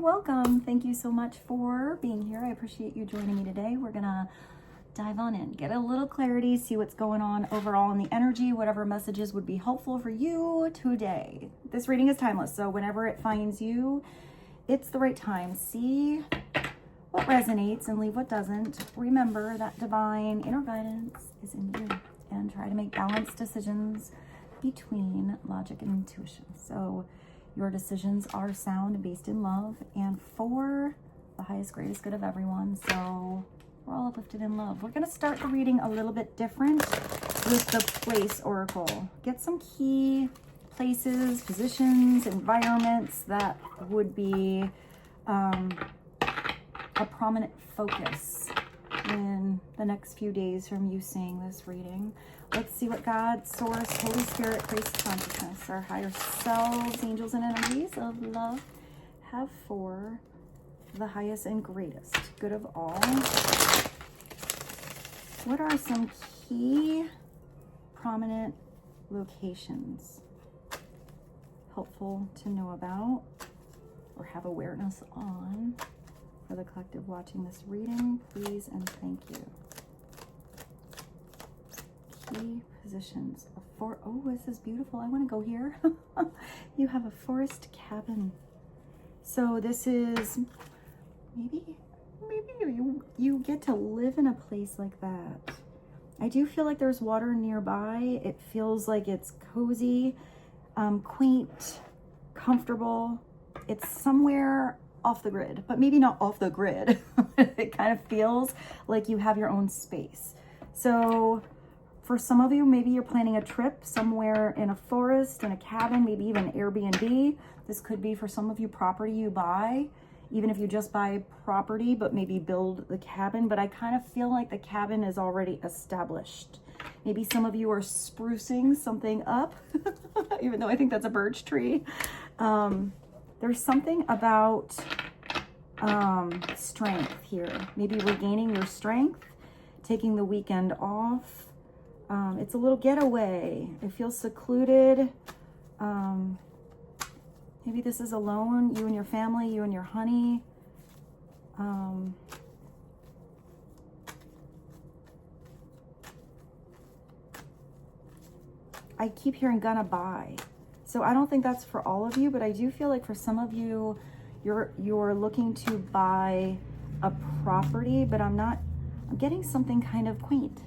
welcome. Thank you so much for being here. I appreciate you joining me today. We're gonna dive on in, get a little clarity, see what's going on overall in the energy, whatever messages would be helpful for you today. This reading is timeless, so whenever it finds you, it's the right time. See what resonates and leave what doesn't. Remember that divine inner guidance is in you, and try to make balanced decisions between logic and intuition. So your decisions are sound and based in love and for the highest, greatest good of everyone. So we're all uplifted in love. We're going to start the reading a little bit different with the place oracle. Get some key places, positions, environments that would be a prominent focus in the next few days from you seeing this reading. Let's see what God, Source, Holy Spirit, Grace, Consciousness, our higher selves, angels, and energies of love have for the highest and greatest good of all. What are some key prominent locations helpful to know about or have awareness on for the collective watching this reading? Please and thank you. Key positions. Oh, this is beautiful. I want to go here. You have a forest cabin. So this is maybe you get to live in a place like that. I do feel like there's water nearby. It feels like it's cozy, quaint, comfortable. It's somewhere off the grid, but maybe not off the grid. It kind of feels like you have your own space. So for some of you, maybe you're planning a trip somewhere in a forest, in a cabin, maybe even Airbnb. This could be for some of you property you buy, even if you just buy property, but maybe build the cabin. But I kind of feel like the cabin is already established. Maybe some of you are sprucing something up, even though I think that's a birch tree. There's something about strength here. Maybe regaining your strength, taking the weekend off. It's a little getaway. It feels secluded. Maybe this is alone, you and your family, you and your honey. I keep hearing gonna buy. So I don't think that's for all of you, but I do feel like for some of you, you're looking to buy a property, but I'm getting something kind of quaint,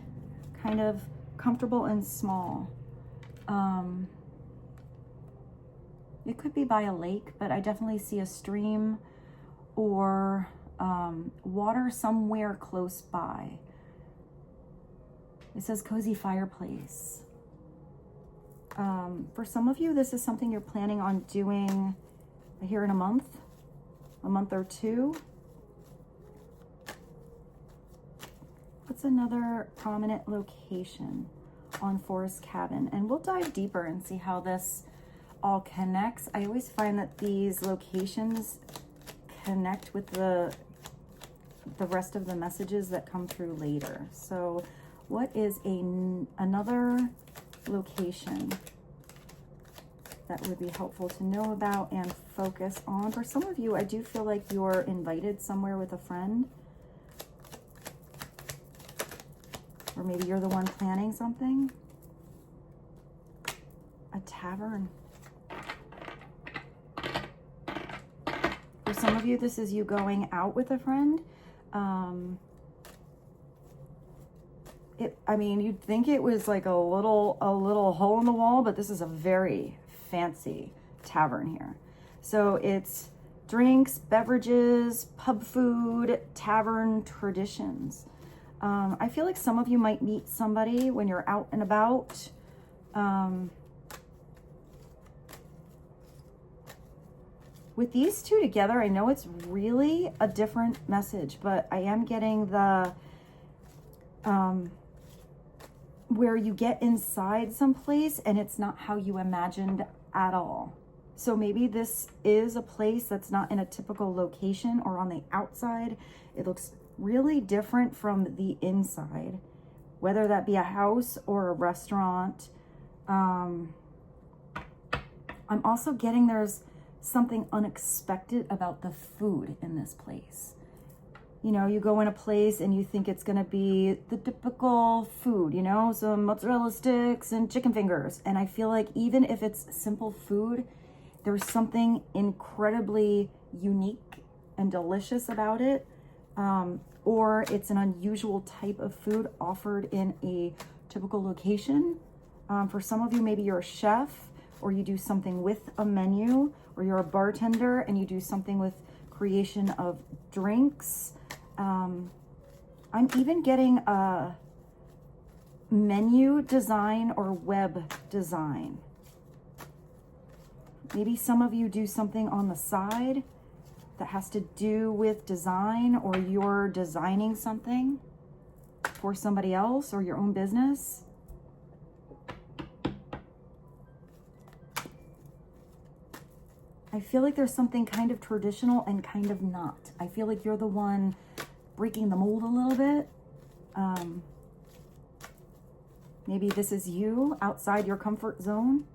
kind of comfortable and small. It could be by a lake, but I definitely see a stream or water somewhere close by. It says cozy fireplace. For some of you, this is something you're planning on doing here in a month or two. What's another prominent location on Forest Cabin? And we'll dive deeper and see how this all connects. I always find that these locations connect with the rest of the messages that come through later. So what is another location that would be helpful to know about and focus on? For some of you, I do feel like you're invited somewhere with a friend, or maybe you're the one planning something. A tavern. For some of you, this is you going out with a friend. I mean, you'd think it was like a little hole in the wall, but this is a very fancy tavern here. So it's drinks, beverages, pub food, tavern traditions. I feel like some of you might meet somebody when you're out and about. With these two together, I know it's really a different message, but I am getting the where you get inside someplace and it's not how you imagined at all. So maybe this is a place that's not in a typical location or on the outside. It looks really different from the inside, whether that be a house or a restaurant. I'm also getting there's something unexpected about the food in this place. You know, you go in a place and you think it's going to be the typical food, you know, some mozzarella sticks and chicken fingers. And I feel like even if it's simple food, there's something incredibly unique and delicious about it. Or it's an unusual type of food offered in a typical location. For some of you, maybe you're a chef, or you do something with a menu, or you're a bartender and you do something with creation of drinks. I'm even getting a menu design or web design. Maybe some of you do something on the side that has to do with design, or you're designing something for somebody else or your own business. I feel like there's something kind of traditional and kind of not. I feel like you're the one breaking the mold a little bit. Maybe this is you outside your comfort zone.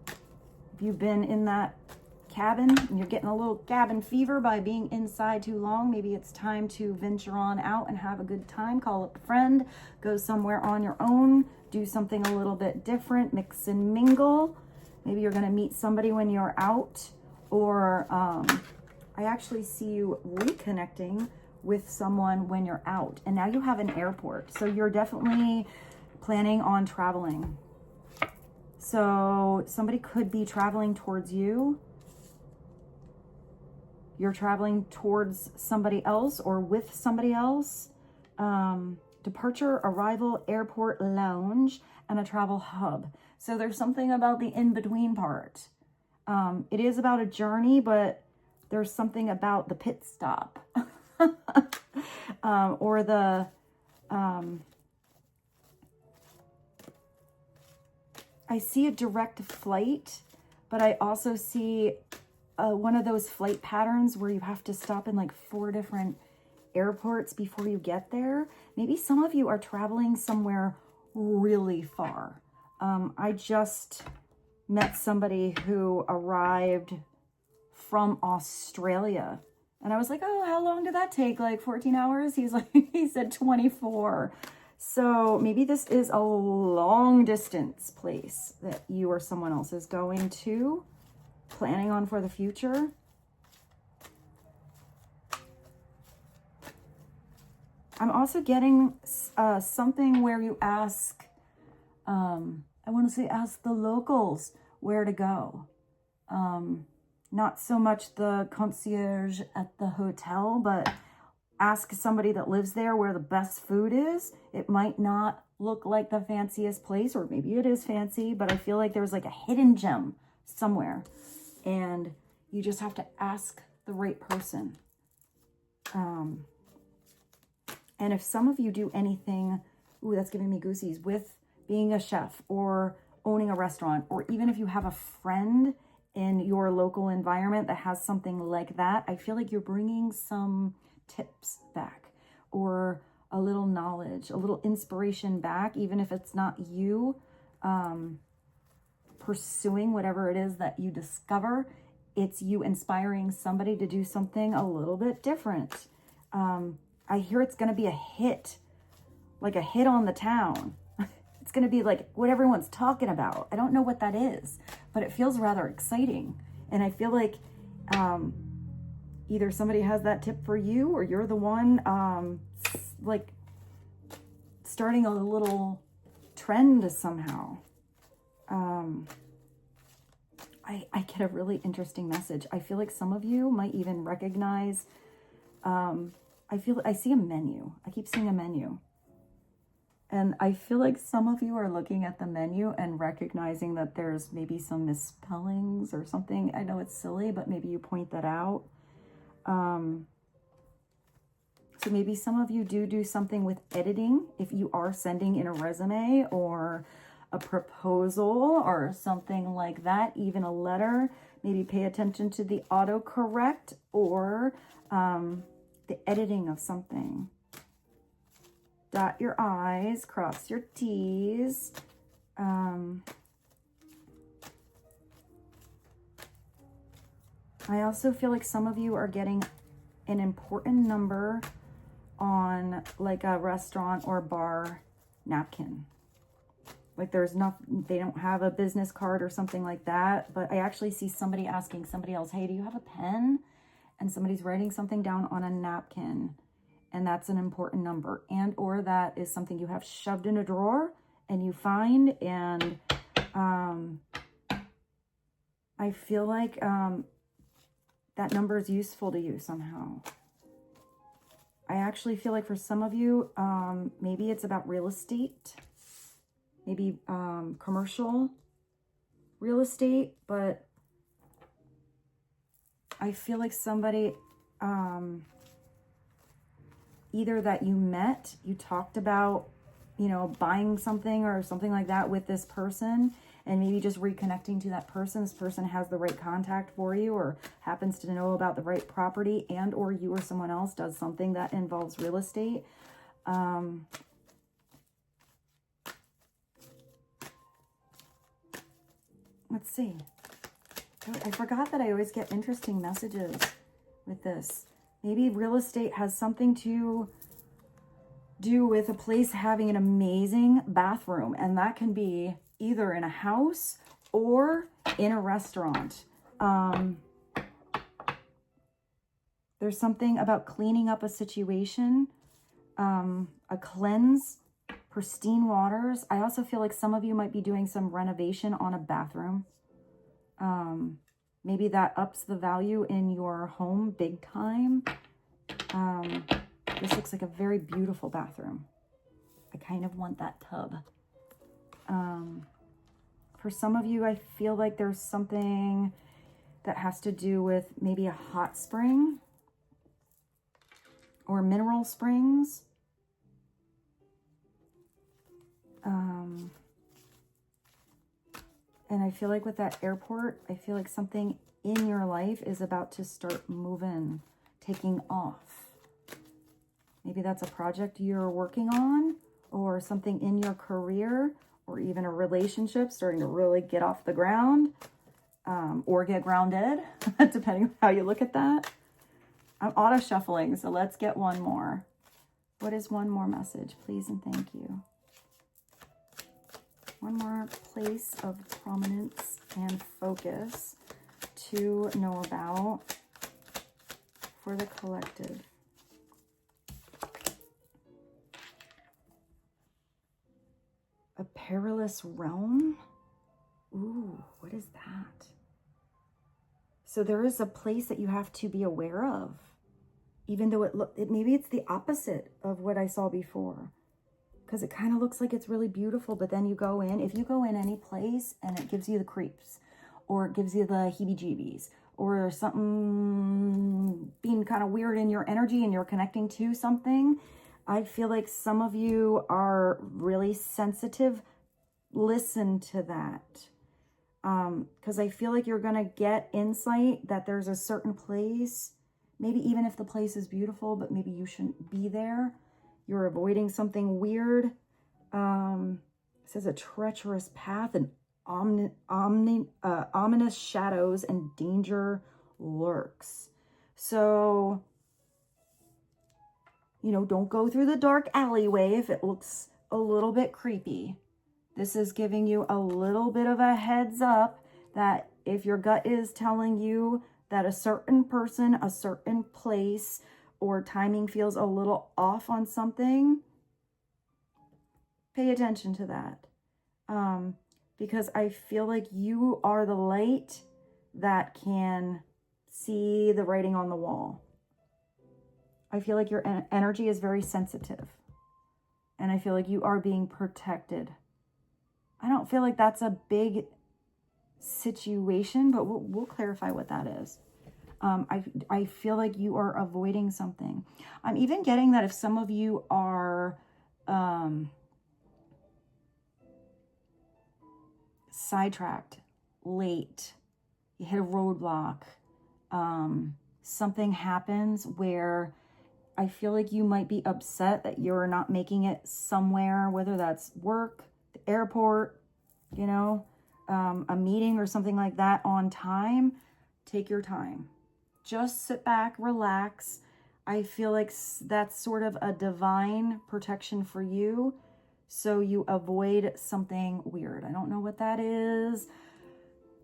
If you've been in that cabin and you're getting a little cabin fever by being inside too long, maybe it's time to venture on out and have a good time. Call up a friend, go somewhere on your own, do something a little bit different, mix and mingle. Maybe you're going to meet somebody when you're out, or I actually see you reconnecting with someone when you're out, and now you have an airport, so you're definitely planning on traveling. So somebody could be traveling towards you. You're traveling towards somebody else or with somebody else. Departure, arrival, airport, lounge, and a travel hub. So there's something about the in-between part. It is about a journey, but there's something about the pit stop. Or the... I see a direct flight, but I also see one of those flight patterns where you have to stop in like 4 different airports before you get there. Maybe some of you are traveling somewhere really far. I just met somebody who arrived from Australia, and I was like, oh, how long did that take? Like 14 hours? He said 24. So maybe this is a long distance place that you or someone else is going to, planning on for the future. I'm also getting something where you ask, I want to say ask the locals where to go. Not so much the concierge at the hotel, but ask somebody that lives there where the best food is. It might not look like the fanciest place, or maybe it is fancy, but I feel like there's like a hidden gem somewhere, and you just have to ask the right person. And if some of you do anything, ooh, that's giving me goosies, with being a chef or owning a restaurant, or even if you have a friend in your local environment that has something like that, I feel like you're bringing some tips back, or a little knowledge, a little inspiration back, even if it's not you pursuing whatever it is that you discover. It's you inspiring somebody to do something a little bit different. I hear it's going to be a hit, like a hit on the town. It's going to be like what everyone's talking about. I don't know what that is, but it feels rather exciting. And I feel like either somebody has that tip for you, or you're the one like starting a little trend somehow. I get a really interesting message. I feel like some of you might even recognize, I see a menu. I keep seeing a menu. And I feel like some of you are looking at the menu and recognizing that there's maybe some misspellings or something. I know it's silly, but maybe you point that out. So maybe some of you do something with editing. If you are sending in a resume or a proposal or something like that, even a letter, maybe pay attention to the autocorrect or the editing of something. Dot your I's, cross your T's. I also feel like some of you are getting an important number on like a restaurant or bar napkin. Like there's not, they don't have a business card or something like that, but I actually see somebody asking somebody else, hey, do you have a pen? And somebody's writing something down on a napkin, and that's an important number. And or that is something you have shoved in a drawer and you find, and I feel like that number is useful to you somehow. I actually feel like for some of you, maybe it's about real estate, maybe commercial real estate, but I feel like somebody, either that you met, you talked about, you know, buying something or something like that with this person, and maybe just reconnecting to that person. This person has the right contact for you or happens to know about the right property, and or you or someone else does something that involves real estate. Let's see. I forgot that I always get interesting messages with this. Maybe real estate has something to do with a place having an amazing bathroom, and that can be either in a house or in a restaurant. There's something about cleaning up a situation, a cleanse, pristine waters. I also feel like some of you might be doing some renovation on a bathroom. Maybe that ups the value in your home big time. This looks like a very beautiful bathroom. I kind of want that tub. For some of you, I feel like there's something that has to do with maybe a hot spring or mineral springs. And I feel like with that airport, I feel like something in your life is about to start moving, taking off. Maybe that's a project you're working on, or something in your career, or even a relationship starting to really get off the ground, or get grounded, depending on how you look at that. I'm auto shuffling, so let's get one more. What is one more message, please and thank you? One more place of prominence and focus to know about for the collective. A perilous realm? Ooh, what is that? So there is a place that you have to be aware of, even though maybe it's the opposite of what I saw before, because it kind of looks like it's really beautiful, but then you go in, if you go in any place and it gives you the creeps, or it gives you the heebie-jeebies, or something being kind of weird in your energy and you're connecting to something, I feel like some of you are really sensitive. Listen to that. Because I feel like you're going to get insight that there's a certain place, maybe even if the place is beautiful, but maybe you shouldn't be there. You're avoiding something weird. It says a treacherous path and ominous shadows and danger lurks. So, you know, don't go through the dark alleyway if it looks a little bit creepy. This is giving you a little bit of a heads up that if your gut is telling you that a certain person, a certain place, or timing feels a little off on something, pay attention to that. Because I feel like you are the light that can see the writing on the wall. I feel like your energy is very sensitive. And I feel like you are being protected. I don't feel like that's a big situation, but we'll clarify what that is. I feel like you are avoiding something. I'm even getting that if some of you are sidetracked, late, you hit a roadblock, something happens where I feel like you might be upset that you're not making it somewhere, whether that's work, the airport, you know, a meeting or something like that on time. take your time. Just sit back, relax. I feel like that's sort of a divine protection for you, so you avoid something weird. I don't know what that is,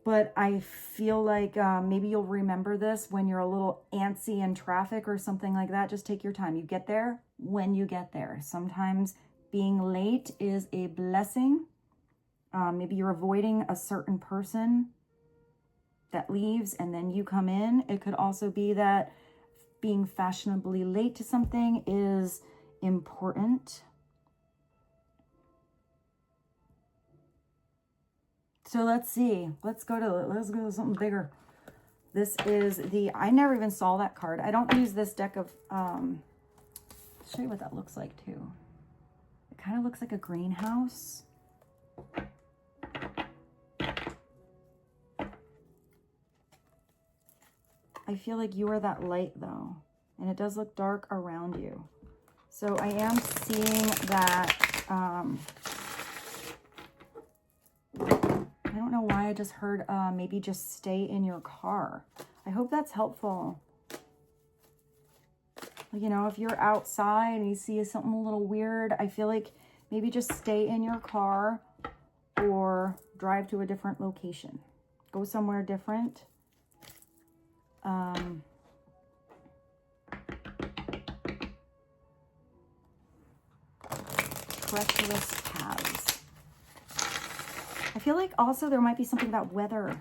but I feel like maybe you'll remember this when you're a little antsy in traffic or something like that. Just take your time. You get there when you get there. Sometimes being late is a blessing. Maybe you're avoiding a certain person that leaves and then you come in. It could also be that being fashionably late to something is important. So let's see. Let's go to something bigger. This is I never even saw that card. I don't use this deck of, I'll show you what that looks like too. It kind of looks like a greenhouse. I feel like you are that light though, and it does look dark around you. So I am seeing that, I don't know why I just heard maybe just stay in your car. I hope that's helpful. You know, if you're outside and you see something a little weird, I feel like maybe just stay in your car or drive to a different location. Go somewhere different. Treacherous paths. I feel like also there might be something about weather.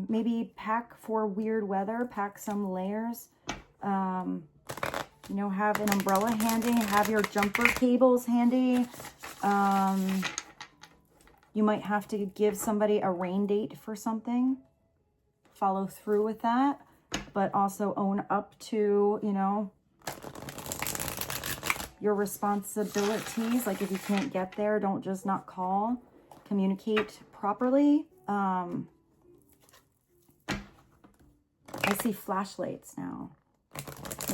Maybe pack for weird weather, pack some layers. You know, have an umbrella handy, have your jumper cables handy. You might have to give somebody a rain date for something. Follow through with that, but also own up to, you know, your responsibilities. Like if you can't get there, don't just not call. Communicate properly. I see flashlights now.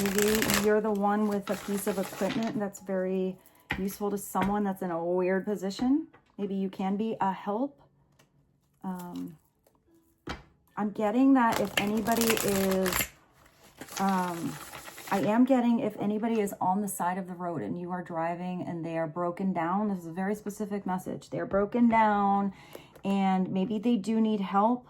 Maybe you're the one with a piece of equipment that's very useful to someone that's in a weird position. Maybe you can be a help. I'm getting that if anybody is, I am getting if anybody is on the side of the road and you are driving and they are broken down. This is a very specific message. They're broken down and maybe they do need help.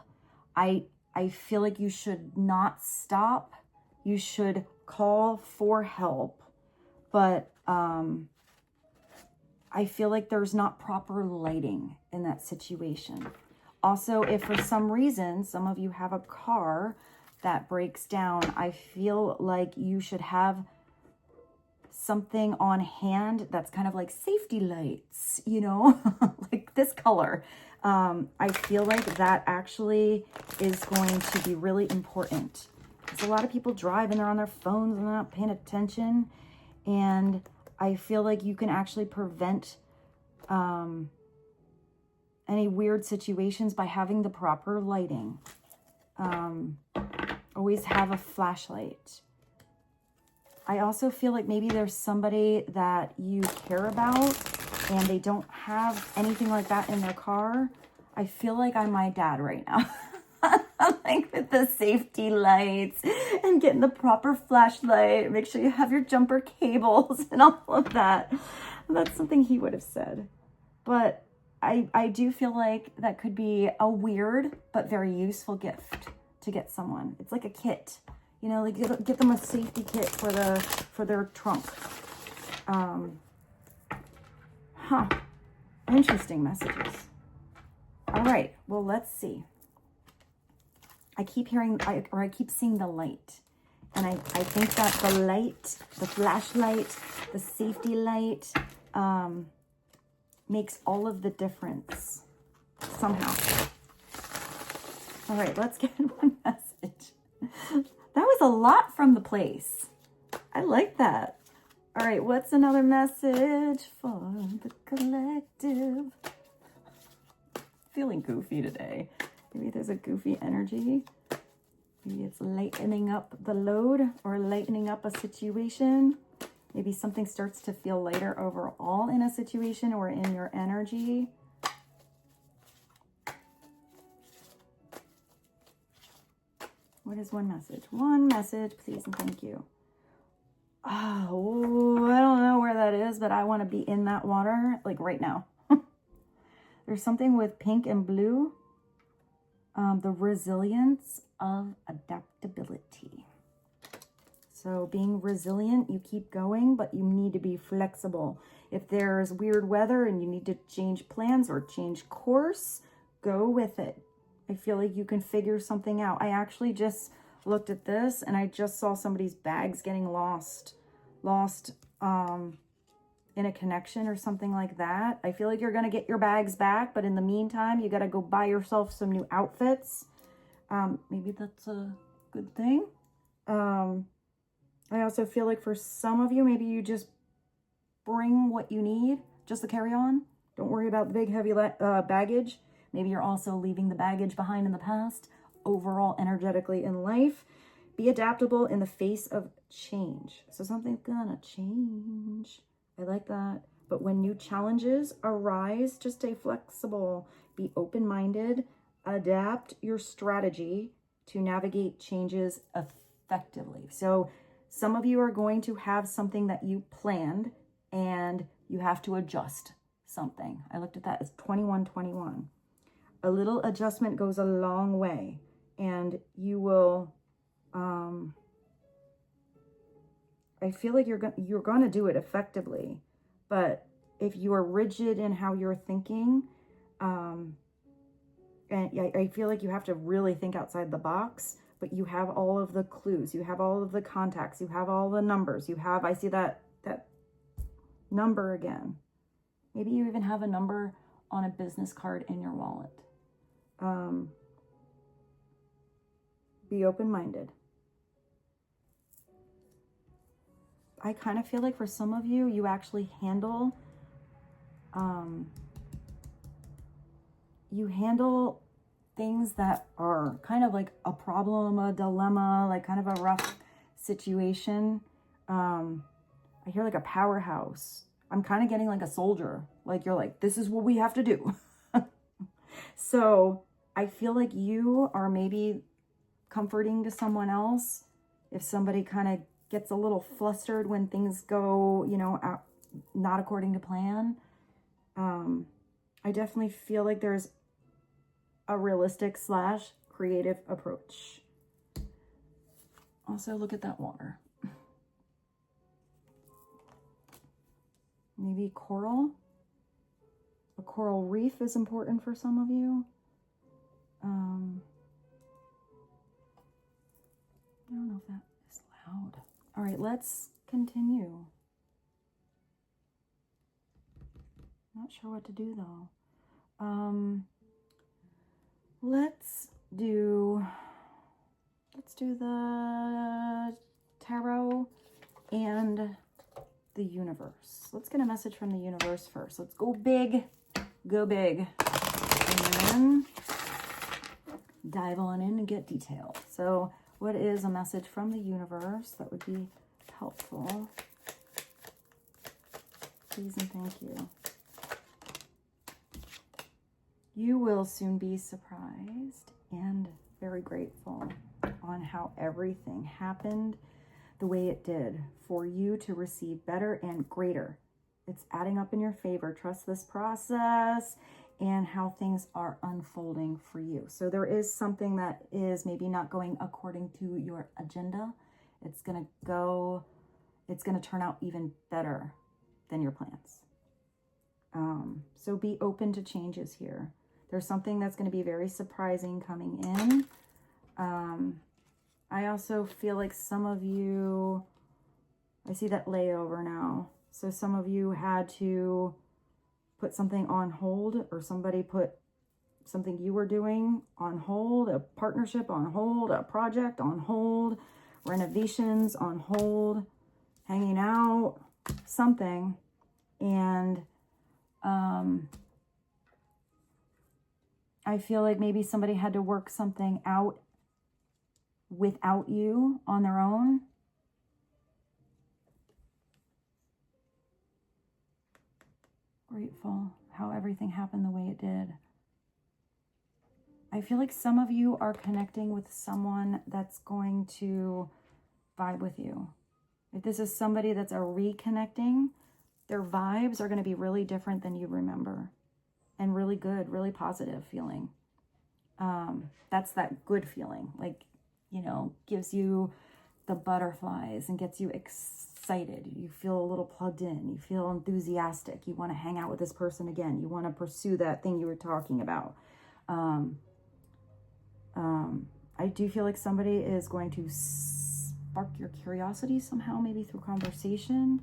I feel like you should not stop. You should call for help. But I feel like there's not proper lighting in that situation. Also, if for some reason, some of you have a car that breaks down, I feel like you should have something on hand that's kind of like safety lights, you know, like this color. I feel like that actually is going to be really important. Because a lot of people drive and they're on their phones and they're not paying attention. And I feel like you can actually prevent any weird situations by having the proper lighting. Always have a flashlight. I also feel like maybe there's somebody that you care about and they don't have anything like that in their car. I feel like I'm my dad right now. Like with the safety lights and getting the proper flashlight. Make sure you have your jumper cables and all of that. That's something he would have said. But I do feel like that could be a weird but very useful gift to get someone. It's like a kit, you know, like get them a safety kit for their trunk. Interesting messages. All right, well, let's see. I keep hearing, I keep seeing the light. And I think that the light, the flashlight, the safety light, makes all of the difference somehow. All right, let's get one message. That was a lot from the place. I like that. All right, what's another message for the collective? Feeling goofy today. Maybe there's a goofy energy. Maybe it's lightening up the load or lightening up a situation. Maybe something starts to feel lighter overall in a situation or in your energy. What is one message? One message, please and thank you. Oh, I don't know where that is, but I want to be in that water, like right now. There's something with pink and blue. The resilience of adaptability. So being resilient, you keep going, but you need to be flexible. If there's weird weather and you need to change plans or change course, go with it. I feel like you can figure something out. I actually just looked at this and I just saw somebody's bags getting lost in a connection or something like that. I feel like you're going to get your bags back, but in the meantime, you got to go buy yourself some new outfits. Maybe that's a good thing. I also feel like for some of you, maybe you just bring what you need just to carry on. Don't worry about the big heavy baggage. Maybe you're also leaving the baggage behind in the past. Overall, energetically in life, be adaptable in the face of change. So something's gonna change. I like that. But when new challenges arise, just stay flexible. Be open-minded. Adapt your strategy to navigate changes effectively. So some of you are going to have something that you planned and you have to adjust something. I looked at that as 2121. A little adjustment goes a long way, and you will, I feel like you're going to do it effectively, but if you are rigid in how you're thinking, and I feel like you have to really think outside the box, but you have all of the clues, you have all of the contacts, you have all the numbers, you have, I see that number again. Maybe you even have a number on a business card in your wallet. Be open-minded. I kind of feel like for some of you, you actually handle, things that are kind of like a problem, a dilemma, like kind of a rough situation. I hear like a powerhouse. I'm kind of getting like a soldier. Like you're like, this is what we have to do. So I feel like you are maybe comforting to someone else. If somebody kind of gets a little flustered when things go, not according to plan. I definitely feel like there's a realistic / creative approach. Also, look at that water. Maybe coral. A coral reef is important for some of you. I don't know if that is loud. All right, let's continue. Not sure what to do though. Let's do the tarot and the universe. Let's get a message from the universe first. Let's go big, and then dive on in and get detailed. So what is a message from the universe that would be helpful? Please and thank you. You will soon be surprised and very grateful on how everything happened the way it did for you to receive better and greater. It's adding up in your favor. Trust this process and how things are unfolding for you. So there is something that is maybe not going according to your agenda. It's going to turn out even better than your plans. So be open to changes here. There's something that's going to be very surprising coming in. I also feel like some of you, I see that layover now. So some of you had to put something on hold, or somebody put something you were doing on hold, a partnership on hold, a project on hold, renovations on hold, hanging out, something. And I feel like maybe somebody had to work something out without you on their own. Grateful how everything happened the way it did. I feel like some of you are connecting with someone that's going to vibe with you. If this is somebody that's a reconnecting, their vibes are going to be really different than you remember. And really good, really positive feeling. That's that good feeling. Like, you know, gives you the butterflies and gets you excited. You feel a little plugged in. You feel enthusiastic. You want to hang out with this person again. You want to pursue that thing you were talking about. I do feel like somebody is going to spark your curiosity somehow, maybe through conversation.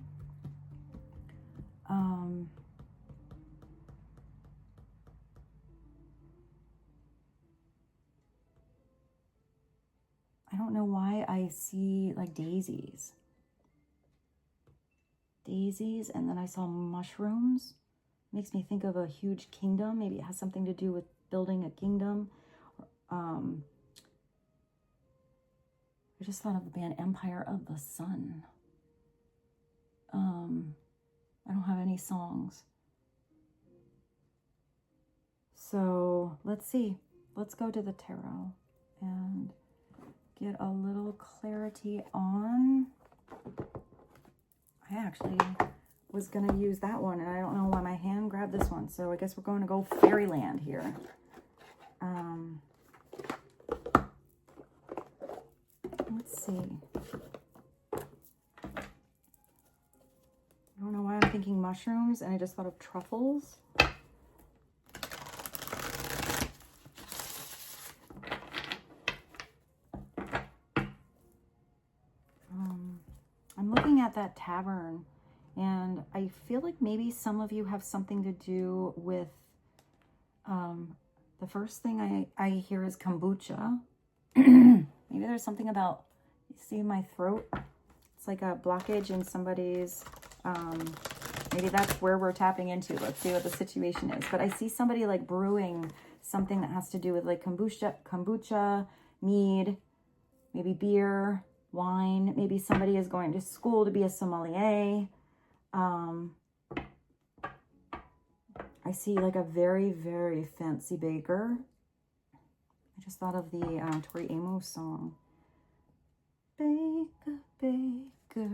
I don't know why I see like daisies. Daisies, and then I saw mushrooms. Makes me think of a huge kingdom. Maybe it has something to do with building a kingdom. I just thought of the band Empire of the Sun. I don't have any songs. So let's see. Let's go to the tarot and get a little clarity on. I actually was going to use that one, and I don't know why my hand grabbed this one. So I guess we're going to go fairyland here. Let's see. I don't know why I'm thinking mushrooms, and I just thought of truffles. I'm looking at that tavern, and I feel like maybe some of you have something to do with, the first thing I hear is kombucha. Maybe there's something about, you see my throat? It's like a blockage in somebody's, maybe that's where we're tapping into. Let's see what the situation is. But I see somebody like brewing something that has to do with like kombucha, mead, maybe beer, wine. Maybe somebody is going to school to be a sommelier. I see like a very, very fancy baker. I just thought of the Tori Amos song. Baker, baker,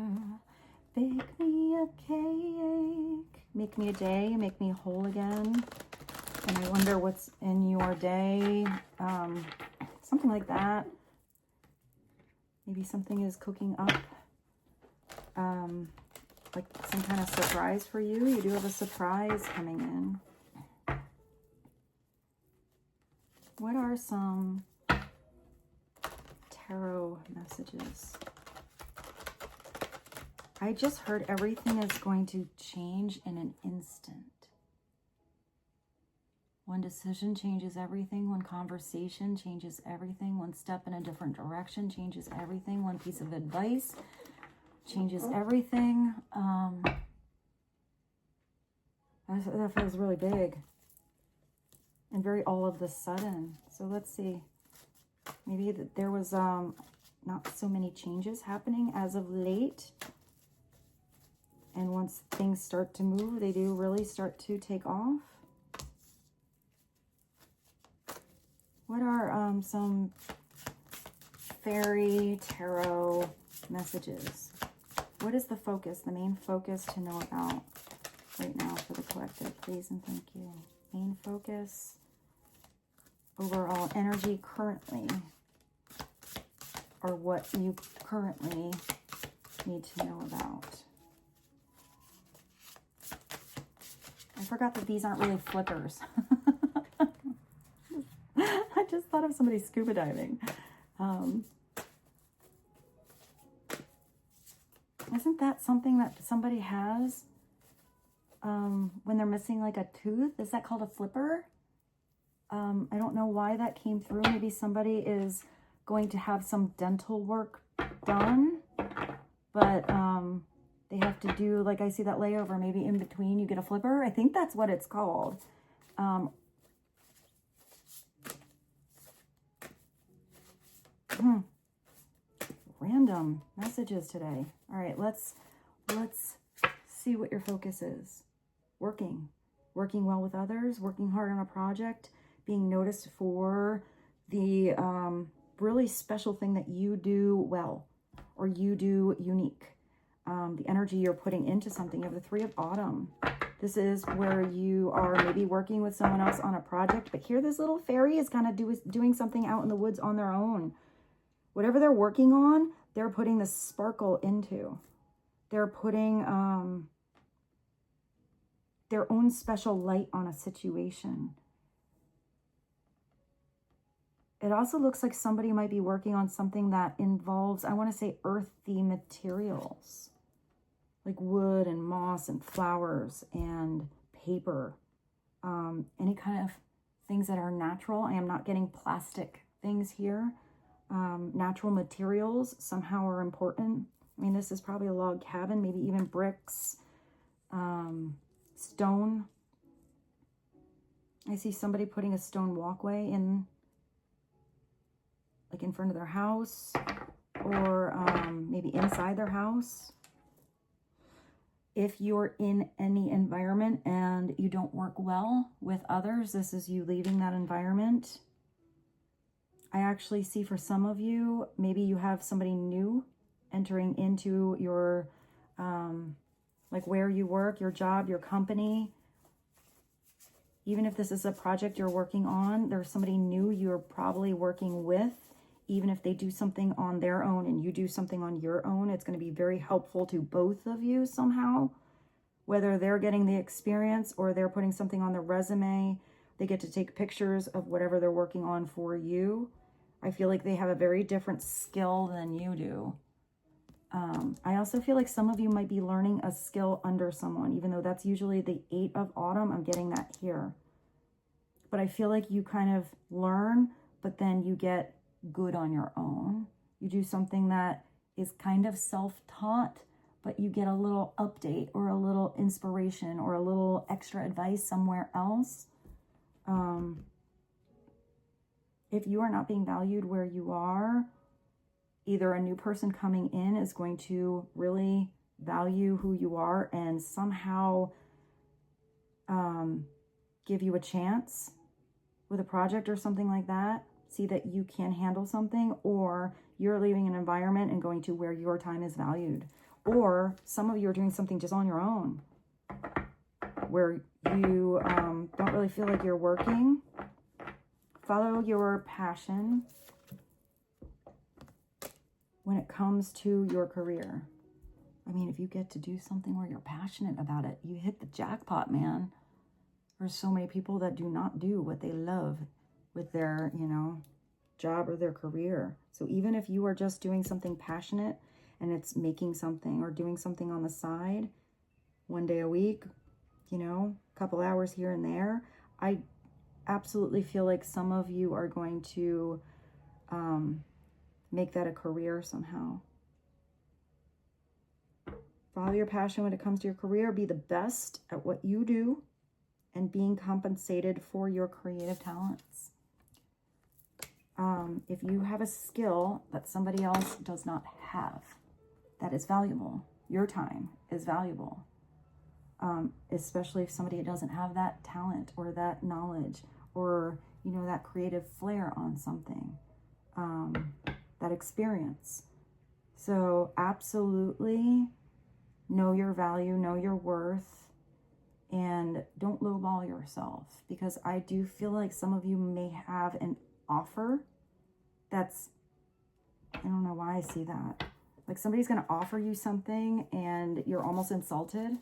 bake me a cake. Make me a day, make me whole again. And I wonder what's in your day. Something like that. Maybe something is cooking up. Like some kind of surprise for you. You do have a surprise coming in. What are some tarot messages? I just heard everything is going to change in an instant. One decision changes everything. One conversation changes everything. One step in a different direction changes everything. One piece of advice changes everything. That feels really big. And very all of the sudden. So let's see. Maybe there was not so many changes happening as of late. And once things start to move, they do really start to take off. What are some fairy tarot messages? What is the focus, the main focus to know about right now for the collective? Please and thank you. Main focus, overall energy currently, or what you currently need to know about. I forgot that these aren't really flippers. I just thought of somebody scuba diving. Isn't that something that somebody has when they're missing like a tooth? Is that called a flipper? I don't know why that came through. Maybe somebody is going to have some dental work done, but they have to do, like I see that layover, maybe in between you get a flipper. I think that's what it's called. Random messages today. All right, let's see what your focus is. Working well with others, working hard on a project, being noticed for the really special thing that you do well, or you do unique. The energy you're putting into something. You have the Three of Autumn. This is where you are maybe working with someone else on a project, but here this little fairy is kind of doing something out in the woods on their own. Whatever they're working on, they're putting the sparkle into. They're putting their own special light on a situation. It also looks like somebody might be working on something that involves, I want to say, earthy materials, like wood and moss and flowers and paper, any kind of things that are natural. I am not getting plastic things here. Natural materials somehow are important. I mean, this is probably a log cabin, maybe even bricks, stone. I see somebody putting a stone walkway in, like in front of their house, or maybe inside their house. If you're in any environment and you don't work well with others, this is you leaving that environment. I actually see for some of you, maybe you have somebody new entering into your, like where you work, your job, your company. Even if this is a project you're working on, there's somebody new you're probably working with. Even if they do something on their own and you do something on your own, it's going to be very helpful to both of you somehow. Whether they're getting the experience or they're putting something on their resume, they get to take pictures of whatever they're working on for you. I feel like they have a very different skill than you do. I also feel like some of you might be learning a skill under someone, even though that's usually the 8 of Autumn. I'm getting that here. But I feel like you kind of learn, but then you get good on your own. You do something that is kind of self-taught, but you get a little update or a little inspiration or a little extra advice somewhere else. If you are not being valued where you are, either a new person coming in is going to really value who you are and somehow give you a chance with a project or something like that. See that you can handle something, or you're leaving an environment and going to where your time is valued. Or some of you are doing something just on your own, where you don't really feel like you're working. Follow your passion when it comes to your career. I mean, if you get to do something where you're passionate about it, you hit the jackpot, man. There's so many people that do not do what they love with their, job or their career. So even if you are just doing something passionate and it's making something or doing something on the side, one day a week, a couple hours here and there, I absolutely feel like some of you are going to make that a career somehow. Follow your passion when it comes to your career. Be the best at what you do and being compensated for your creative talents. If you have a skill that somebody else does not have, that is valuable. Your time is valuable. Especially if somebody doesn't have that talent or that knowledge or, that creative flair on something, that experience. So absolutely know your value, know your worth, and don't lowball yourself, because I do feel like some of you may have an offer that's, I don't know why I see that. Like somebody's going to offer you something and you're almost insulted.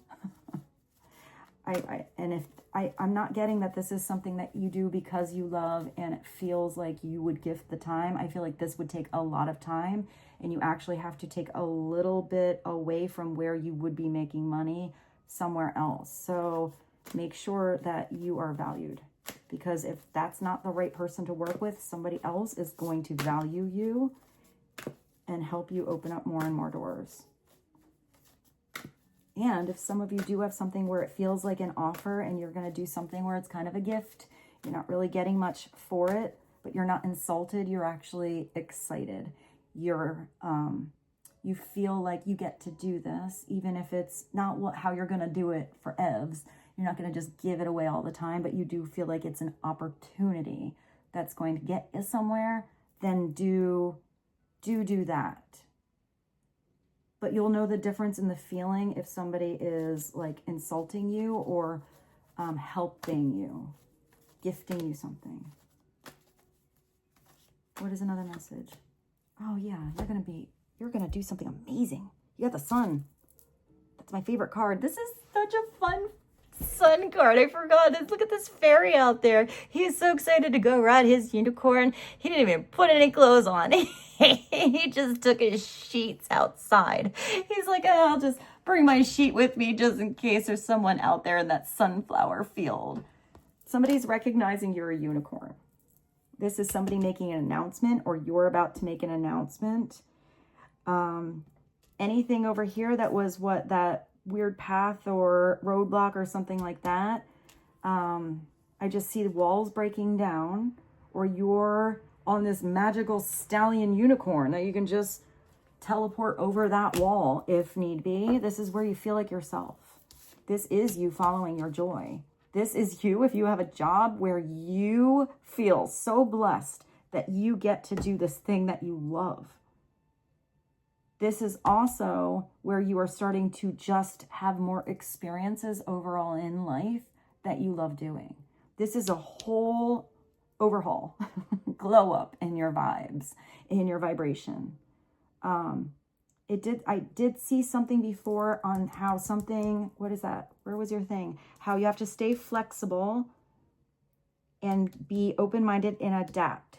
I'm not getting that this is something that you do because you love and it feels like you would gift the time. I feel like this would take a lot of time and you actually have to take a little bit away from where you would be making money somewhere else. So make sure that you are valued, because if that's not the right person to work with, somebody else is going to value you and help you open up more and more doors. And if some of you do have something where it feels like an offer and you're going to do something where it's kind of a gift, you're not really getting much for it, but you're not insulted, you're actually excited. You feel like you get to do this, even if it's not how you're going to do it for evs. You're not going to just give it away all the time, but you do feel like it's an opportunity that's going to get you somewhere. Then do that. But you'll know the difference in the feeling if somebody is like insulting you or helping you, gifting you something. What is another message? Oh yeah, you're gonna do something amazing. You got the sun. That's my favorite card. This is such a fun sun card. I forgot this. Look at this fairy out there. He's so excited to go ride his unicorn. He didn't even put any clothes on. He just took his sheets outside. He's like, oh, I'll just bring my sheet with me just in case there's someone out there in that sunflower field. Somebody's recognizing you're a unicorn. This is somebody making an announcement, or you're about to make an announcement. Anything over here that was that weird path or roadblock or something like that. I just see the walls breaking down, or you're on this magical stallion unicorn that you can just teleport over that wall if need be. This is where you feel like yourself. This is you following your joy. This is you if you have a job where you feel so blessed that you get to do this thing that you love. This is also where you are starting to just have more experiences overall in life that you love doing. This is a whole overhaul, glow up in your vibes, in your vibration. I did see something before on how something, what is that? Where was your thing? How you have to stay flexible and be open-minded and adapt.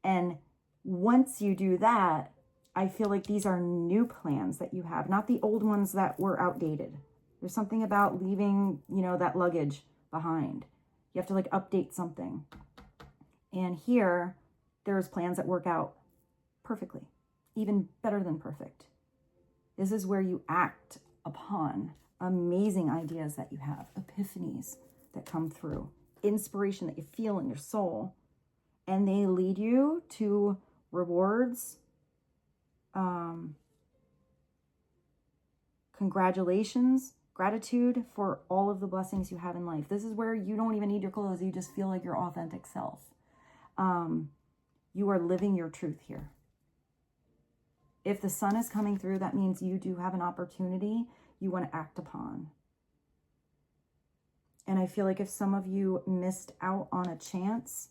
And once you do that, I feel like these are new plans that you have, not the old ones that were outdated. There's something about leaving, that luggage behind. You have to like update something. And here, there's plans that work out perfectly, even better than perfect. This is where you act upon amazing ideas that you have, epiphanies that come through, inspiration that you feel in your soul, and they lead you to rewards, congratulations, gratitude for all of the blessings you have in life. This is where you don't even need your clothes. You just feel like your authentic self. You are living your truth here. If the sun is coming through, that means you do have an opportunity you want to act upon. And I feel like if some of you missed out on a chance,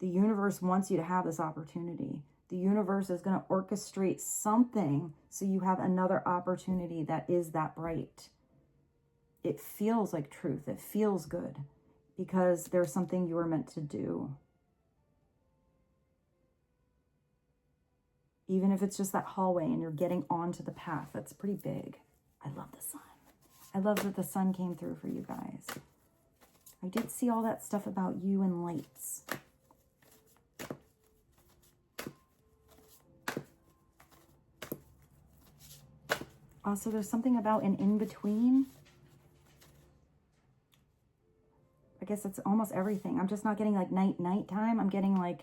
the universe wants you to have this opportunity. The universe is going to orchestrate something so you have another opportunity that is that bright. It feels like truth. It feels good because there's something you were meant to do. Even if it's just that hallway and you're getting onto the path, that's pretty big. I love the sun. I love that the sun came through for you guys. I did see all that stuff about you and lights. Also, there's something about an in-between. I guess it's almost everything. I'm just not getting like nighttime. I'm getting like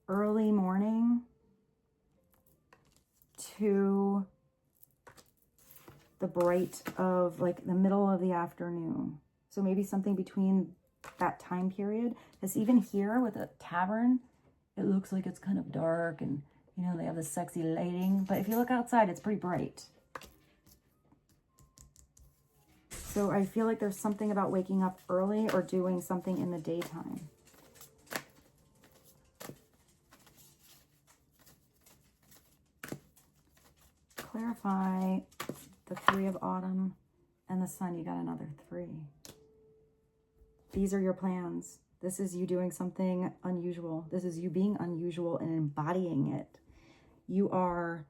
early morning to the bright of like the middle of the afternoon. So maybe something between that time period. Because even here with a tavern, it looks like it's kind of dark and they have this sexy lighting, but if you look outside, it's pretty bright. So I feel like there's something about waking up early or doing something in the daytime. Clarify the 3 of autumn and the sun. You got another 3. These are your plans. This is you doing something unusual. This is you being unusual and embodying it. You are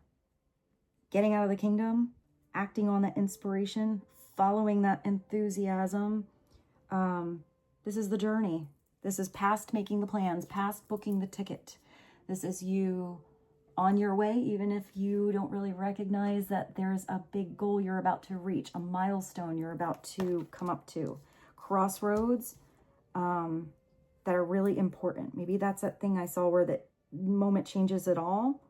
getting out of the kingdom, acting on that inspiration, following that enthusiasm. This is the journey. This is past making the plans, past booking the ticket. This is you on your way, even if you don't really recognize that there's a big goal you're about to reach, a milestone you're about to come up to. Crossroads that are really important. Maybe that's that thing I saw where that moment changes it all.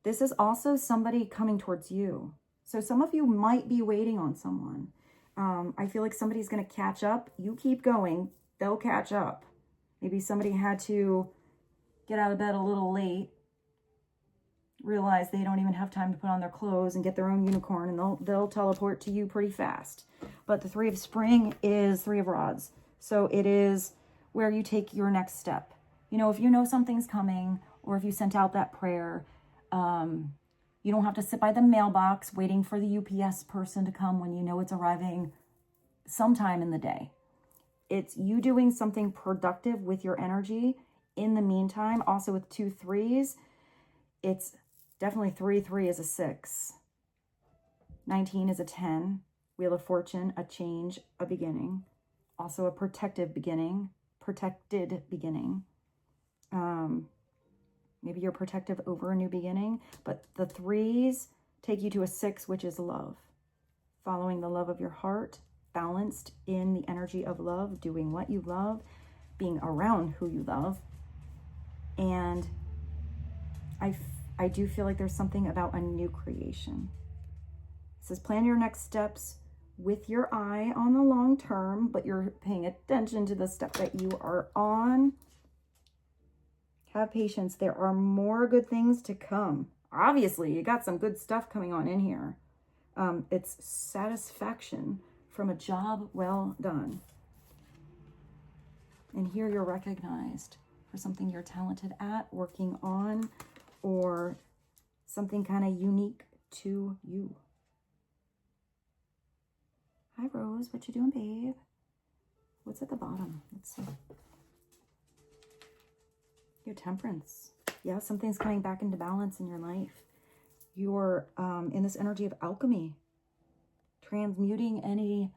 This is also somebody coming towards you. So some of you might be waiting on someone. I feel like somebody's going to catch up. You keep going. They'll catch up. Maybe somebody had to get out of bed a little late, realize they don't even have time to put on their clothes and get their own unicorn, and they'll teleport to you pretty fast. But the Three of Spring is Three of Rods. So it is where you take your next step. You know, if you know something's coming, or if you sent out that prayer, you don't have to sit by the mailbox waiting for the UPS person to come when you know it's arriving sometime in the day. It's you doing something productive with your energy in the meantime. Also with 2 3s, it's definitely 3 3 is a 6. 19 is a 10. Wheel of Fortune, a change, a beginning. Also a protected beginning. Maybe you're protective over a new beginning, but the 3s take you to a 6, which is love. Following the love of your heart, balanced in the energy of love, doing what you love, being around who you love. And I do feel like there's something about a new creation. It says plan your next steps with your eye on the long term, but you're paying attention to the step that you are on. Have patience. There are more good things to come. Obviously, you got some good stuff coming on in here. It's satisfaction from a job well done. And here you're recognized for something you're talented at, working on, or something kind of unique to you. Hi, Rose. What you doing, babe? What's at the bottom? Let's see. Your Temperance. Yeah, something's coming back into balance in your life. You're in this energy of alchemy, transmuting any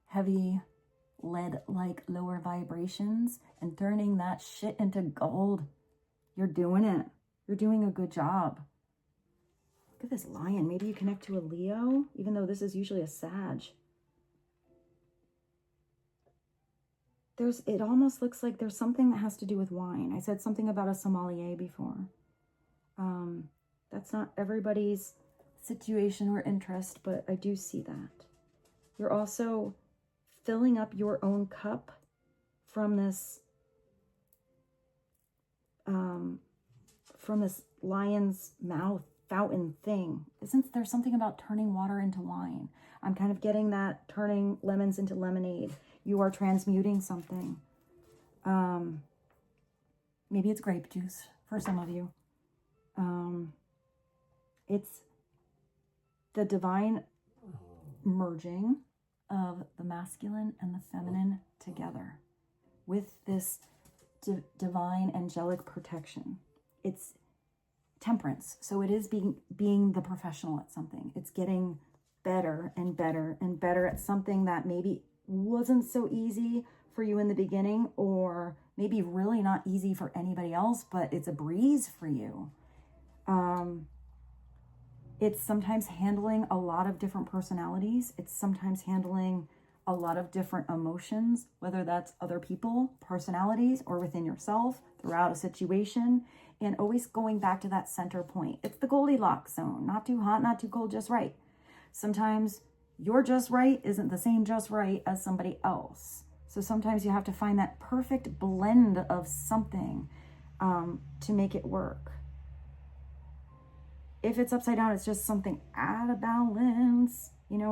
heavy lead-like lower vibrations and turning that shit into gold. You're doing it. You're doing a good job. Look at this Lion. Maybe you connect to a Leo, even though this is usually a Sag. It almost looks like there's something that has to do with wine. I said something about a sommelier before. That's not everybody's situation or interest, but I do see that. You're also filling up your own cup from this lion's mouth fountain thing. Isn't there something about turning water into wine? I'm kind of getting that, turning lemons into lemonade. You are transmuting something. Maybe it's grape juice for some of you. It's the divine merging of the masculine and the feminine together with this divine angelic protection. It's temperance. So it is being the professional at something. It's getting better and better and better at something that maybe wasn't so easy for you in the beginning, or maybe really not easy for anybody else, but it's a breeze for you. It's sometimes handling a lot of different personalities. It's sometimes handling a lot of different emotions, whether that's other people, personalities, or within yourself throughout a situation, and always going back to that center point. It's the Goldilocks zone, not too hot, not too cold, just right. Sometimes your just right isn't the same just right as somebody else. So sometimes you have to find that perfect blend of something to make it work. If it's upside down, it's just something out of balance,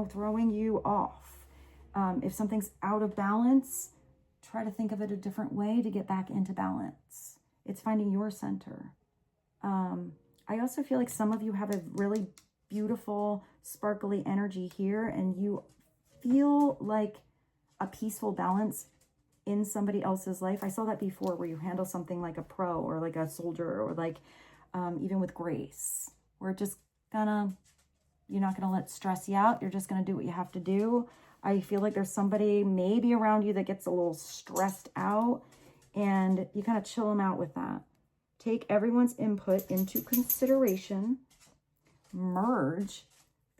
throwing you off. If something's out of balance, try to think of it a different way to get back into balance. It's finding your center. I also feel like some of you have a really beautiful, sparkly energy here, and you feel like a peaceful balance in somebody else's life. I saw that before, where you handle something like a pro or like a soldier, or like even with grace, where it just you're not gonna let stress you out. You're just gonna do what you have to do. I feel like there's somebody maybe around you that gets a little stressed out, and you kind of chill them out with that. Take everyone's input into consideration, merge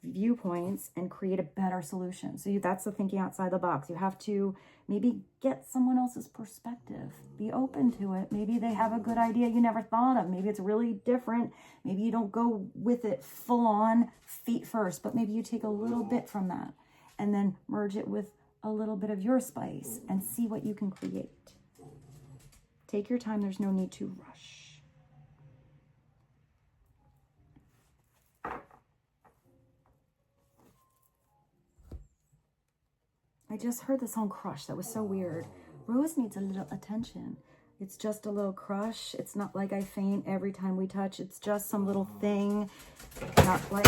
viewpoints, and create a better solution. So that's the thinking outside the box. You have to Maybe get someone else's perspective. Be open to it. Maybe they have a good idea you never thought of. Maybe it's really different. Maybe you don't go with it full on feet first, but maybe you take a little bit from that and then merge it with a little bit of your spice and see what you can create. Take your time. There's no need to rush. I just heard the song Crush. That was so weird. Rose needs a little attention. It's just a little crush. It's not like I faint every time we touch. It's just some little thing. Not like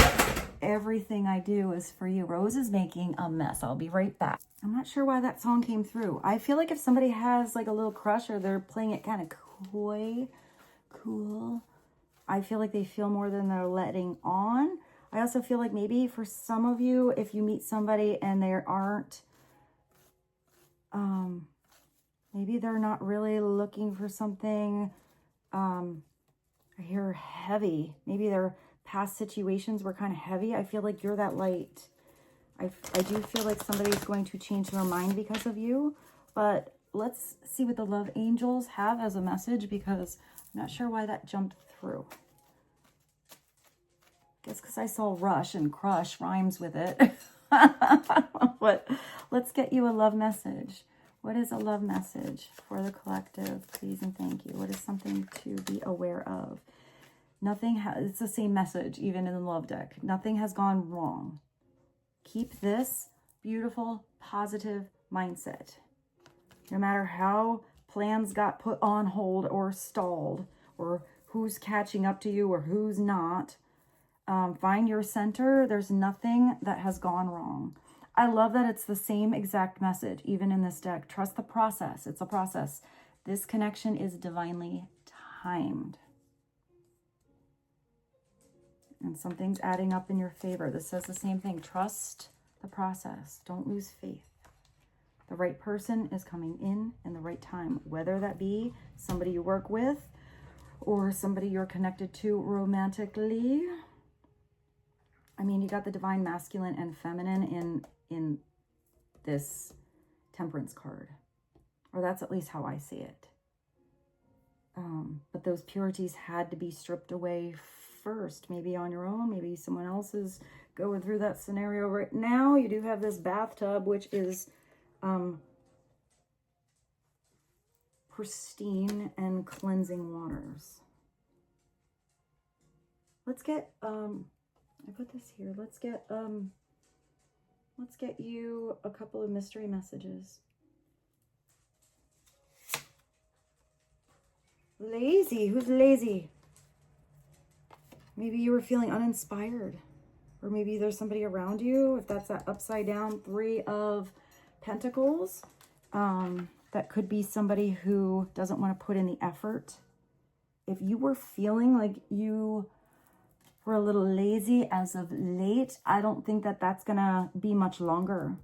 everything I do is for you. Rose is making a mess. I'll be right back. I'm not sure why that song came through. I feel like if somebody has like a little crush or they're playing it kind of cool, I feel like they feel more than they're letting on. I also feel like maybe for some of you, if you meet somebody and they aren't, maybe they're not really looking for something, I hear heavy. Maybe their past situations were kind of heavy. I feel like you're that light. I do feel like somebody's going to change their mind because of you, but let's see what the love angels have as a message, because I'm not sure why that jumped through. Guess because I saw rush and crush rhymes with it. But let's get you a love message. What is a love message for the collective? Please and thank you. What is something to be aware of? It's the same message, even in the love deck. Nothing has gone wrong. Keep this beautiful, positive mindset. No matter how plans got put on hold or stalled, or who's catching up to you or who's not, find your center. There's nothing that has gone wrong. I love that it's the same exact message, even in this deck. Trust the process. It's a process. This connection is divinely timed. And something's adding up in your favor. This says the same thing. Trust the process. Don't lose faith. The right person is coming in the right time, whether that be somebody you work with or somebody you're connected to romantically. I mean, you got the divine masculine and feminine in this temperance card, or that's at least how I see it. But those purities had to be stripped away first, maybe on your own, maybe someone else is going through that scenario right now. You do have this bathtub, which is pristine and cleansing waters. Let's get I put this here. Let's get you a couple of mystery messages. Lazy. Who's lazy? Maybe you were feeling uninspired, or maybe there's somebody around you. If that's that upside down 3 of Pentacles, that could be somebody who doesn't want to put in the effort. If you were feeling like you were a little lazy as of late, I don't think that that's gonna be much longer.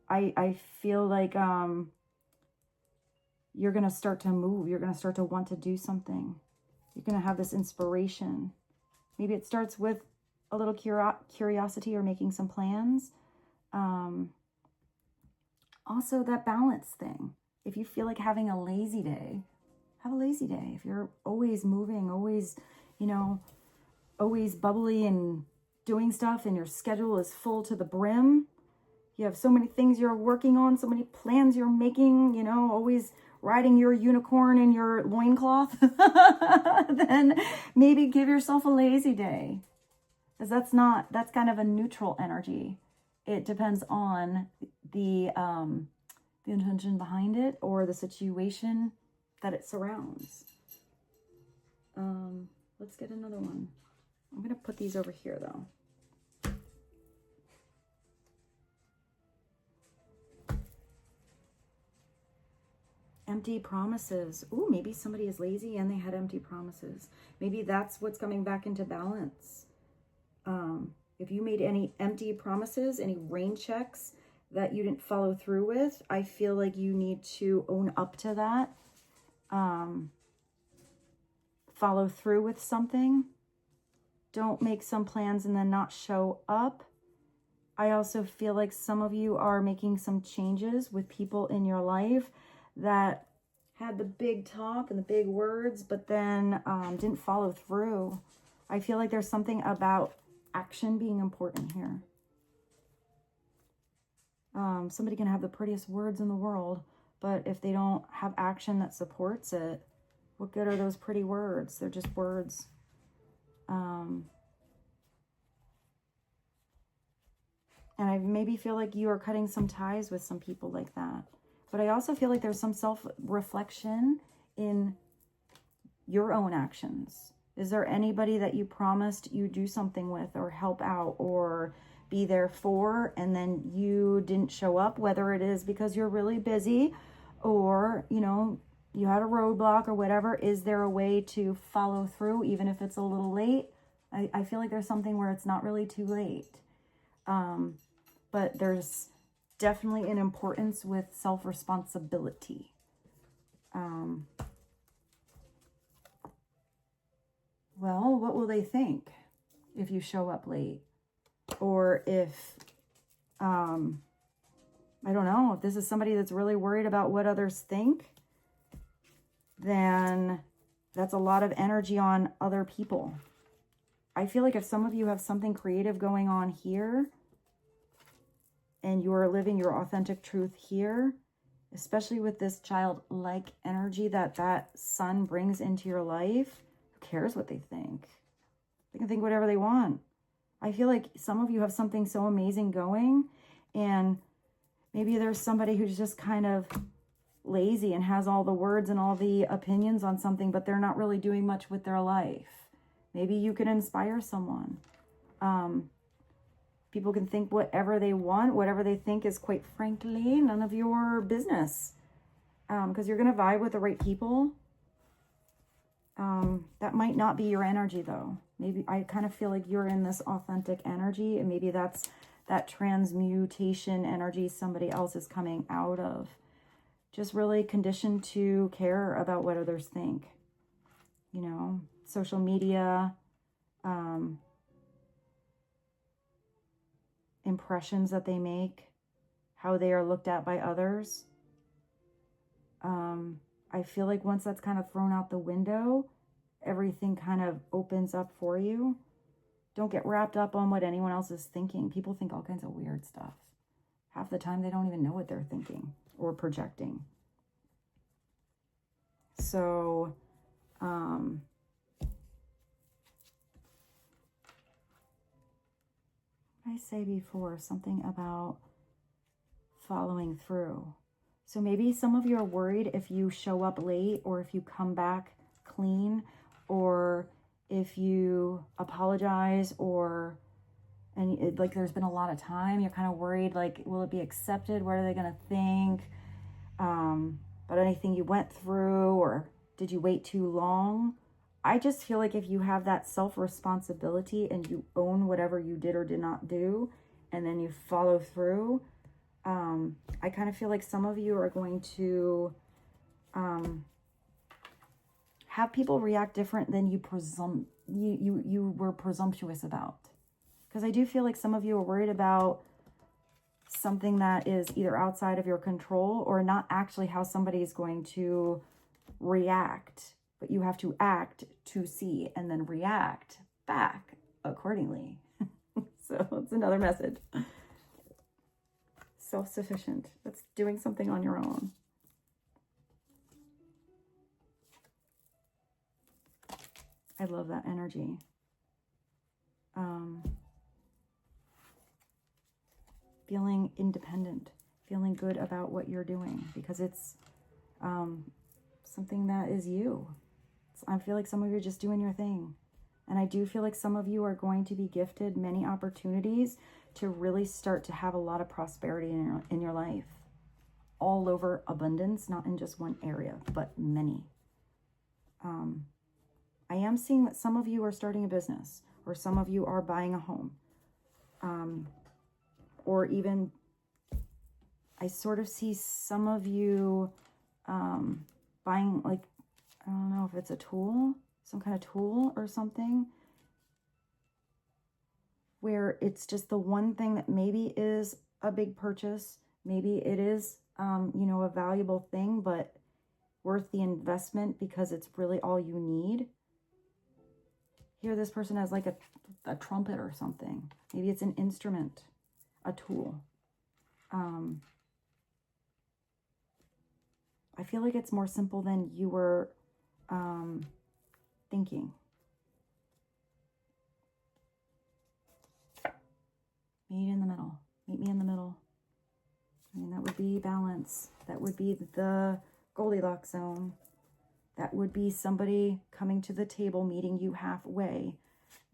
I feel like you're gonna start to move. You're gonna start to want to do something. You're gonna have this inspiration. Maybe it starts with a little curiosity or making some plans. Also, that balance thing. If you feel like having a lazy day, have a lazy day. If you're always moving, always, always bubbly and doing stuff, and your schedule is full to the brim, you have so many things you're working on, so many plans you're making, always riding your unicorn in your loincloth, then maybe give yourself a lazy day. Because that's kind of a neutral energy. It depends on the intention behind it or the situation that it surrounds. Let's get another one. I'm going to put these over here, though. Empty promises. Ooh, maybe somebody is lazy and they had empty promises. Maybe that's what's coming back into balance. If you made any empty promises, any rain checks that you didn't follow through with, I feel like you need to own up to that. Follow through with something. Don't make some plans and then not show up. I also feel like some of you are making some changes with people in your life that had the big talk and the big words, but then didn't follow through. I feel like there's something about action being important here. Somebody can have the prettiest words in the world, but if they don't have action that supports it, what good are those pretty words? They're just words. And I maybe feel like you are cutting some ties with some people like that. But I also feel like there's some self-reflection in your own actions. Is there anybody that you promised you do something with or help out or be there for, and then you didn't show up, whether it is because you're really busy or, you know, you had a roadblock or whatever? Is there a way to follow through even if it's a little late? I feel like there's something where it's not really too late. But there's definitely an importance with self-responsibility. Well, what will they think if you show up late? Or if, I don't know, if this is somebody that's really worried about what others think, then that's a lot of energy on other people. I feel like if some of you have something creative going on here and you're living your authentic truth here, especially with this childlike energy that sun brings into your life, who cares what they think? They can think whatever they want. I feel like some of you have something so amazing going, and maybe there's somebody who's just kind of lazy and has all the words and all the opinions on something, but they're not really doing much with their life. Maybe you can inspire someone. People can think whatever they want. Whatever they think is, quite frankly, none of your business. Because you're going to vibe with the right people. That might not be your energy, though. Maybe I kind of feel like you're in this authentic energy, and maybe that's that transmutation energy somebody else is coming out of. Just really conditioned to care about what others think. You know, social media, impressions that they make, how they are looked at by others. I feel like once that's kind of thrown out the window, everything kind of opens up for you. Don't get wrapped up on what anyone else is thinking. People think all kinds of weird stuff. Half the time they don't even know what they're thinking or projecting. So, I say before, something about following through. So maybe some of you are worried if you show up late, or if you come back clean, or if you apologize, and like there's been a lot of time, you're kind of worried, like, will it be accepted? What are they going to think? But anything you went through, or did you wait too long? I just feel like if you have that self-responsibility and you own whatever you did or did not do, and then you follow through, I kind of feel like some of you are going to have people react different than you were presumptuous about. Because I do feel like some of you are worried about something that is either outside of your control or not actually how somebody is going to react. But you have to act to see and then react back accordingly. So it's another message. Self-sufficient. That's doing something on your own. I love that energy. Feeling independent, feeling good about what you're doing, because it's something that is you. I feel like some of you are just doing your thing. And I do feel like some of you are going to be gifted many opportunities to really start to have a lot of prosperity in your life. All over abundance, not in just one area, but many. I am seeing that some of you are starting a business, or some of you are buying a home. Or even, I sort of see some of you buying, like, I don't know if it's a tool, some kind of tool or something. where it's just the one thing that maybe is a big purchase. Maybe it is, you know, a valuable thing, but worth the investment because it's really all you need. Here, this person has like a trumpet or something. Maybe it's an instrument, a tool. I feel like it's more simple than you were thinking. Meet in the middle. Meet me in the middle. I mean, that would be balance. That would be the Goldilocks zone. That would be somebody coming to the table, meeting you halfway,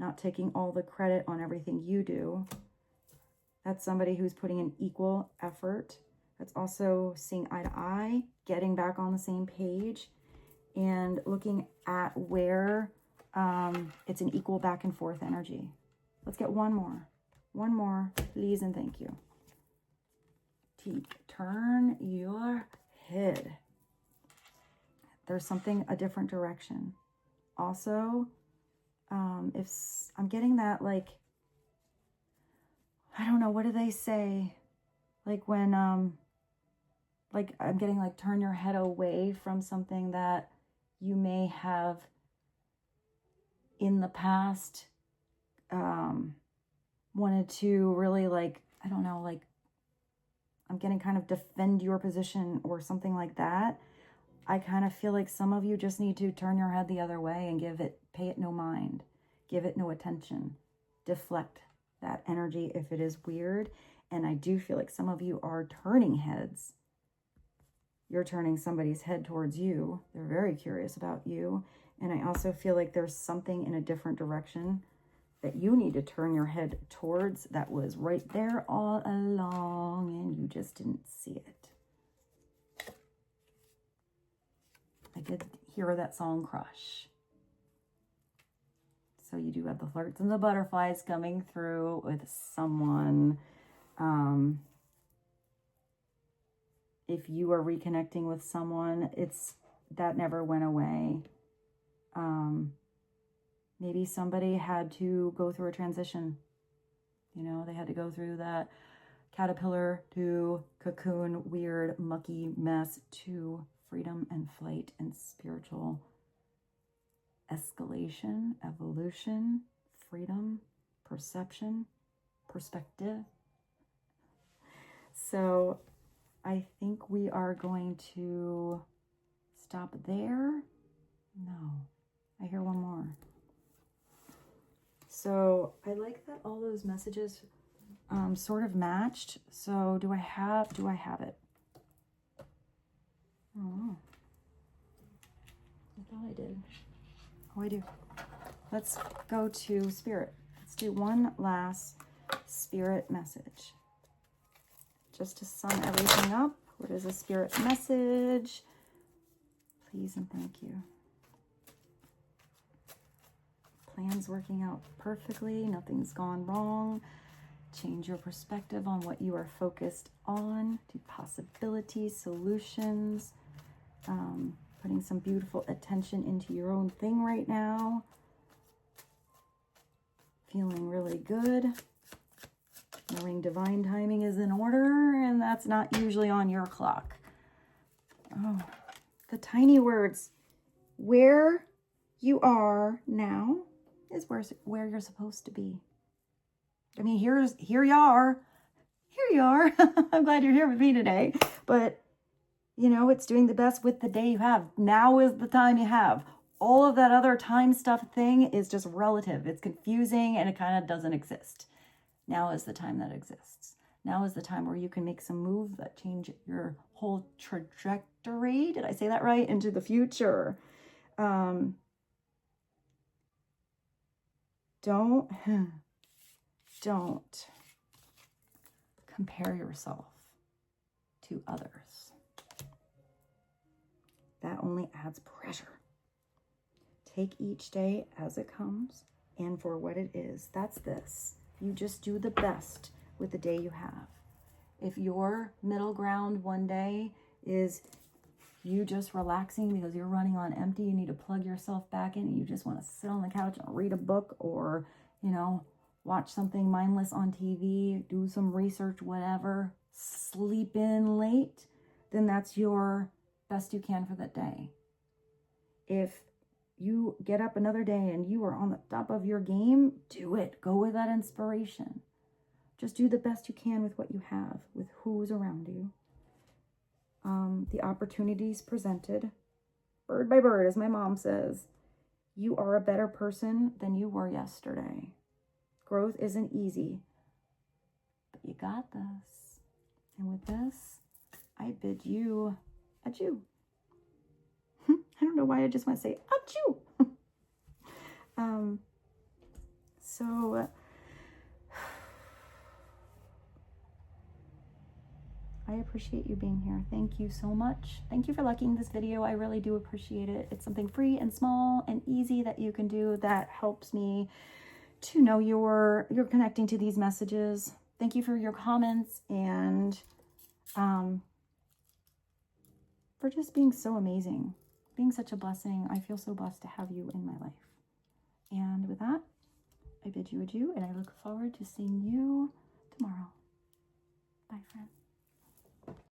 not taking all the credit on everything you do. That's somebody who's putting in equal effort. That's also seeing eye to eye, getting back on the same page, and looking at where it's an equal back and forth energy. Let's get one more. One more, please and thank you. Turn your head. There's something, a different direction. Also, if I'm getting that, like, I don't know, what do they say? Like when, like I'm getting like, turn your head away from something that you may have in the past wanted to really, like, I don't know, like, I'm getting kind of defend your position or something like that. I kind of feel like some of you just need to turn your head the other way and pay it no mind, give it no attention, deflect that energy if it is weird. And I do feel like some of you are turning heads. You're turning somebody's head towards you. They're very curious about you. And I also feel like there's something in a different direction that you need to turn your head towards that was right there all along and you just didn't see it. I did hear that song Crush. So you do have the flirts and the butterflies coming through with someone. If you are reconnecting with someone, that never went away. Maybe somebody had to go through a transition. You know, they had to go through that caterpillar to cocoon, weird, mucky mess to freedom and flight and spiritual escalation, evolution, freedom, perception, perspective. So I think we are going to stop there. No, I hear one more. So I like that all those messages sort of matched. So do I have it? Oh, I thought I did. Oh, I do. Let's go to Spirit. Let's do one last Spirit message. Just to sum everything up. What is a Spirit message? Please and thank you. Plans working out perfectly. Nothing's gone wrong. Change your perspective on what you are focused on. Do possibilities, solutions. Putting some beautiful attention into your own thing right now. Feeling really good. Knowing divine timing is in order, and that's not usually on your clock. Oh, the tiny words. Where you are now is where you're supposed to be. I mean, here you are. Here you are. I'm glad you're here with me today. But, you know, it's doing the best with the day you have. Now is the time you have. All of that other time stuff thing is just relative. It's confusing and it kind of doesn't exist. Now is the time that exists. Now is the time where you can make some moves that change your whole trajectory. Did I say that right? Into the future. Don't compare yourself to others. That only adds pressure. Take each day as it comes and for what it is. That's this. You just do the best with the day you have. If your middle ground one day is you just relaxing because you're running on empty, you need to plug yourself back in and you just want to sit on the couch and read a book or, you know, watch something mindless on TV, do some research, whatever, sleep in late, then that's your best you can for that day. If you get up another day and you are on the top of your game, do it. Go with that inspiration. Just do the best you can with what you have, with who's around you. The opportunities presented, bird by bird, as my mom says, you are a better person than you were yesterday. Growth isn't easy, but you got this. And with this, I bid you adieu. I don't know why I just want to say adieu. So I appreciate you being here. Thank you so much. Thank you for liking this video. I really do appreciate it. It's something free and small and easy that you can do that helps me to know you're connecting to these messages. Thank you for your comments and for just being so amazing, being such a blessing. I feel so blessed to have you in my life. And with that, I bid you adieu, and I look forward to seeing you tomorrow. Bye, friends.